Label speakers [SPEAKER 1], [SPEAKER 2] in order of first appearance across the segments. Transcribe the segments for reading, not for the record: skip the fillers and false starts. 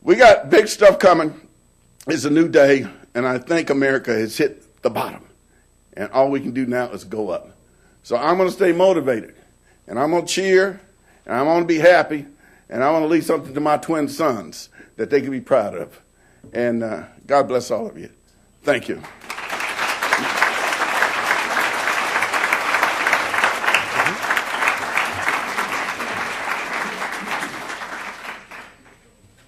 [SPEAKER 1] We got big stuff coming. It's a new day, and I think America has hit the bottom. And all we can do now is go up. So I'm going to stay motivated, and I'm going to cheer, and I'm going to be happy, and I want to leave something to my twin sons that they can be proud of. And God bless all of you. Thank you.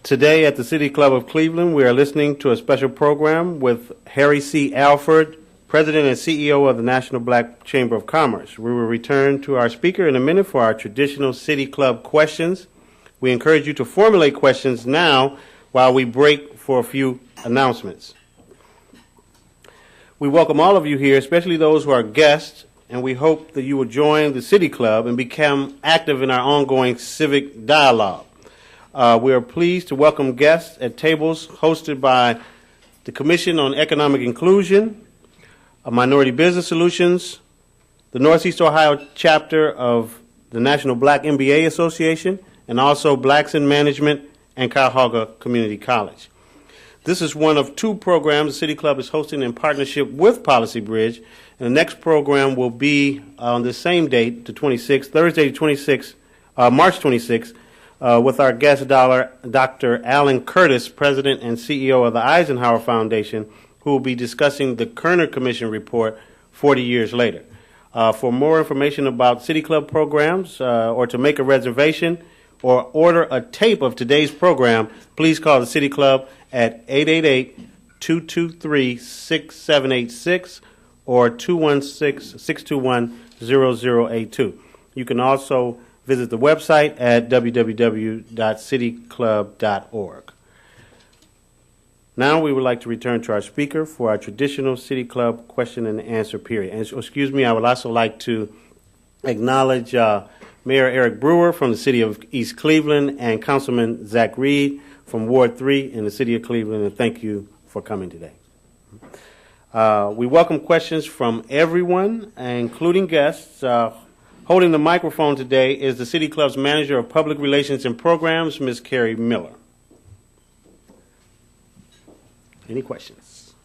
[SPEAKER 2] Today at the City Club of Cleveland, we are listening to a special program with Harry C. Alford, President and CEO of the National Black Chamber of Commerce. We will return to our speaker in a minute for our traditional City Club questions. We encourage you to formulate questions now while we break for a few announcements. We welcome all of you here, especially those who are guests, and we hope that you will join the City Club and become active in our ongoing civic dialogue. We are pleased to welcome guests at tables hosted by the Commission on Economic Inclusion, Minority Business Solutions, the Northeast Ohio chapter of the National Black MBA Association, and also Blacks in Management and Cuyahoga Community College. This is one of two programs the City Club is hosting in partnership with Policy Bridge, and the next program will be on the same date, the 26th, Thursday, March 26th, with our guest Dr. Alan Curtis, President and CEO of the Eisenhower Foundation, who will be discussing the Kerner Commission report 40 years later. For more information about City Club programs or to make a reservation or order a tape of today's program, please call the City Club at 888-223-6786 or 216-621-0082. You can also visit the website at www.cityclub.org. Now we would like to return to our speaker for our traditional City Club question and answer period. And excuse me, I would also like to acknowledge Mayor Eric Brewer from the City of East Cleveland and Councilman Zach Reed from Ward 3 in the City of Cleveland, and thank you for coming today. We welcome questions from everyone, including guests. Holding the microphone today is the City Club's Manager of Public Relations and Programs, Ms. Carrie Miller. Any questions?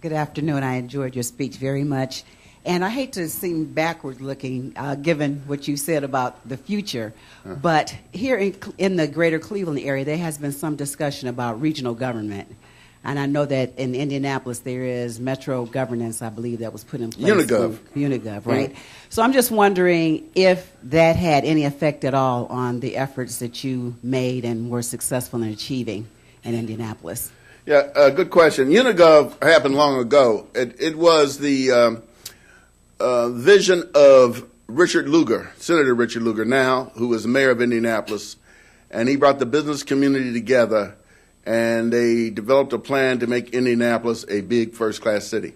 [SPEAKER 3] Good afternoon. I enjoyed your speech very much. And I hate to seem backward looking, given what you said about the future, but here in the greater Cleveland area, there has been some discussion about regional government. And I know that in Indianapolis, there is metro governance, I believe, that was put in place. Unigov, right? Mm-hmm. So I'm just wondering if that had any effect at all on the efforts that you made and were successful in achieving in Indianapolis.
[SPEAKER 1] Yeah, good question. Unigov happened long ago. It was the vision of Richard Lugar, Senator Richard Lugar now, who is the mayor of Indianapolis, and he brought the business community together, and they developed a plan to make Indianapolis a big first-class city.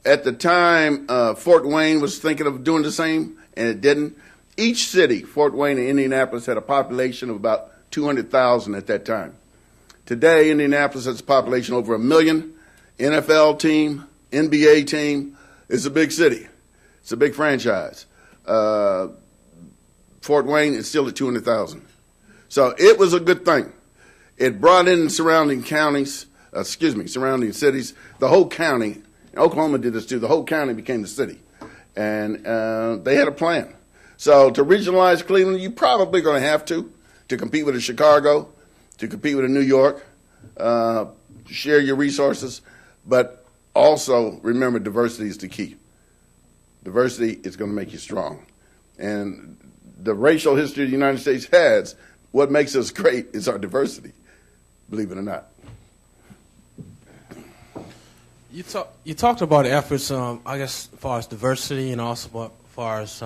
[SPEAKER 1] At the time, Fort Wayne was thinking of doing the same, and it didn't. Each city, Fort Wayne and Indianapolis, had a population of about 200,000 at that time. Today, Indianapolis has a population over 1 million, NFL team, NBA team. It's a big city. It's a big franchise. Fort Wayne is still at 200,000. So it was a good thing. It brought in surrounding cities. The whole county, Oklahoma did this too, the whole county became the city. And they had a plan. So to regionalize Cleveland, you're probably going to have to compete with a Chicago, to compete with a New York, share your resources. But also remember, diversity is the key. Diversity is going to make you strong. And the racial history the United States has, what makes us great is our diversity, believe it or not.
[SPEAKER 4] You talked about efforts, I guess, as far as diversity and also as far as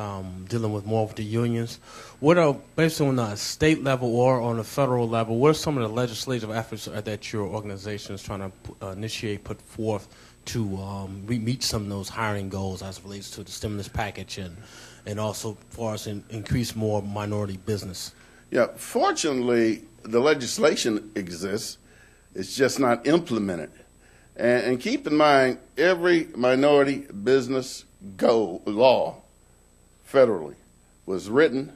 [SPEAKER 4] dealing with more with the unions. What are, based on a state level or on a federal level, what are some of the legislative efforts that your organization is trying to initiate, put forth to meet some of those hiring goals as it relates to the stimulus package and also as far as increase more minority business?
[SPEAKER 1] Yeah, fortunately, the legislation exists. It's just not implemented. And keep in mind, every minority business law federally was written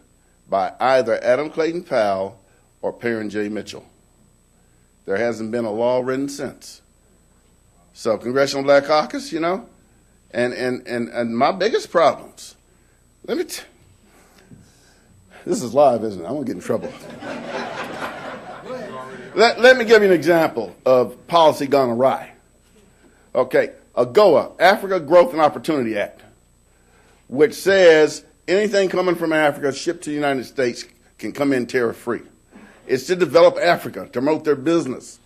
[SPEAKER 1] by either Adam Clayton Powell or Perrin J. Mitchell. There hasn't been a law written since. So Congressional Black Caucus, you know, and my biggest problems, this is live, isn't it? I'm going to get in trouble. Let me give you an example of policy gone awry. Okay, AGOA, Africa Growth and Opportunity Act, which says anything coming from Africa shipped to the United States can come in tariff-free. It's to develop Africa, to promote their business.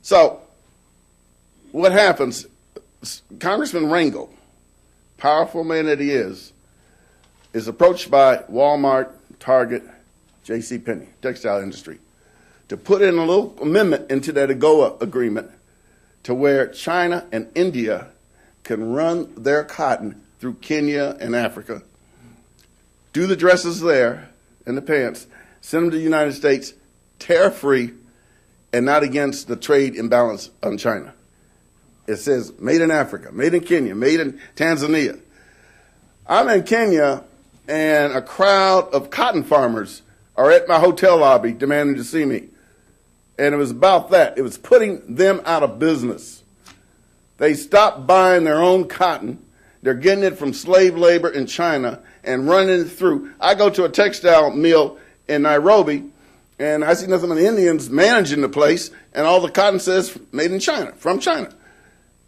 [SPEAKER 1] So what happens, Congressman Rangel, powerful man that he is approached by Walmart, Target, JCPenney, textile industry, to put in a little amendment into that AGOA agreement to where China and India can run their cotton through Kenya and Africa, do the dresses there and the pants, send them to the United States tariff-free and not against the trade imbalance on China. It says made in Africa, made in Kenya, made in Tanzania. I'm in Kenya, and a crowd of cotton farmers are at my hotel lobby demanding to see me. And it was about that. It was putting them out of business. They stopped buying their own cotton. They're getting it from slave labor in China and running it through. I go to a textile mill in Nairobi, and I see nothing but the Indians managing the place, and all the cotton says made in China, from China.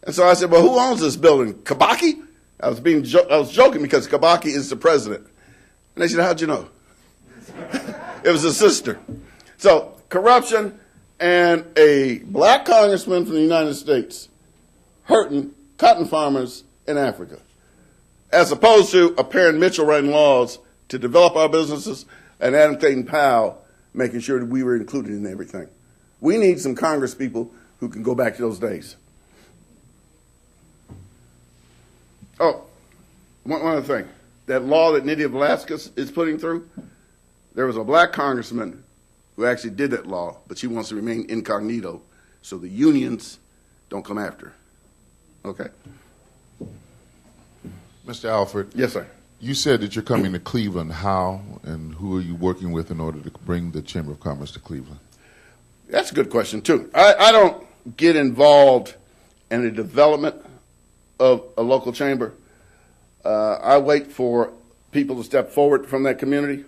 [SPEAKER 1] And so I said, well, who owns this building? Kabaki? I was joking because Kabaki is the president. And they said, how'd you know? It was his sister. So corruption and a black congressman from the United States hurting cotton farmers in Africa, as opposed to a Perrin Mitchell writing laws to develop our businesses and Adam Clayton Powell making sure that we were included in everything. We need some Congress people who can go back to those days. Oh, one other thing. That law that Nydia Velasquez is putting through, there was a black congressman who actually did that law, but she wants to remain incognito so the unions don't come after her. Okay?
[SPEAKER 5] Mr. Alford.
[SPEAKER 1] Yes, sir.
[SPEAKER 5] You said that you're coming to Cleveland. How and who are you working with in order to bring the Chamber of Commerce to Cleveland?
[SPEAKER 1] That's a good question, too. I don't get involved in the development of a local chamber. I wait for people to step forward from that community,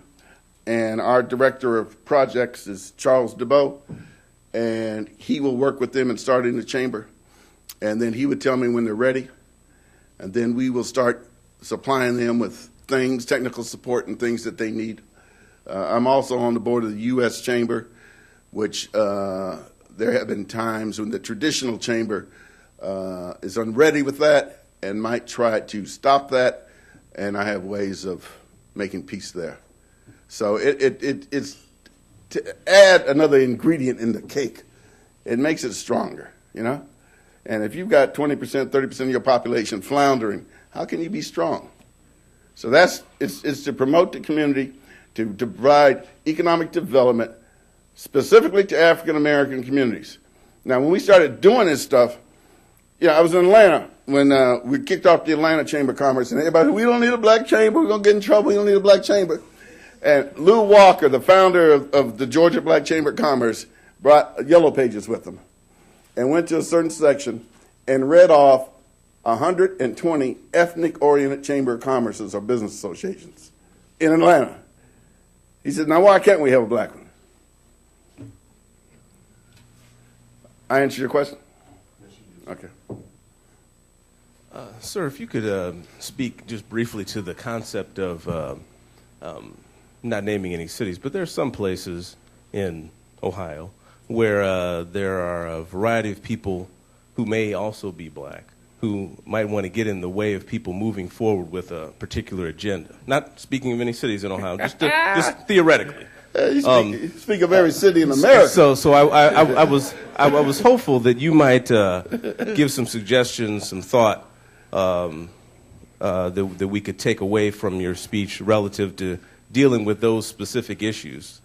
[SPEAKER 1] and our director of projects is Charles DeBow, and he will work with them in starting the chamber, and then he would tell me when they're ready, and then we will start supplying them with things, technical support and things that they need. I'm also on the board of the U.S. Chamber, which there have been times when the traditional chamber is unready with that and might try to stop that, and I have ways of making peace there. So it's to add another ingredient in the cake. It makes it stronger, you know? And if you've got 20%, 30% of your population floundering, how can you be strong? So it's to promote the community, to provide economic development, specifically to African American communities. Now, when we started doing this stuff, I was in Atlanta when we kicked off the Atlanta Chamber of Commerce, and everybody said, we don't need a black chamber, we're going to get in trouble, we don't need a black chamber. And Lou Walker, the founder of the Georgia Black Chamber of Commerce, brought yellow pages with him and went to a certain section and read off 120 ethnic-oriented chamber of commerces or business associations in Atlanta. He said, now why can't we have a black one? I answered your question? Okay.
[SPEAKER 6] Sir, if you could speak just briefly to the concept of not naming any cities, but there are some places in Ohio where there are a variety of people who may also be black, who might want to get in the way of people moving forward with a particular agenda. Not speaking of any cities in Ohio, just theoretically.
[SPEAKER 1] You speak of every city in America.
[SPEAKER 6] So I was hopeful that you might give some suggestions, some thought that we could take away from your speech relative to dealing with those specific issues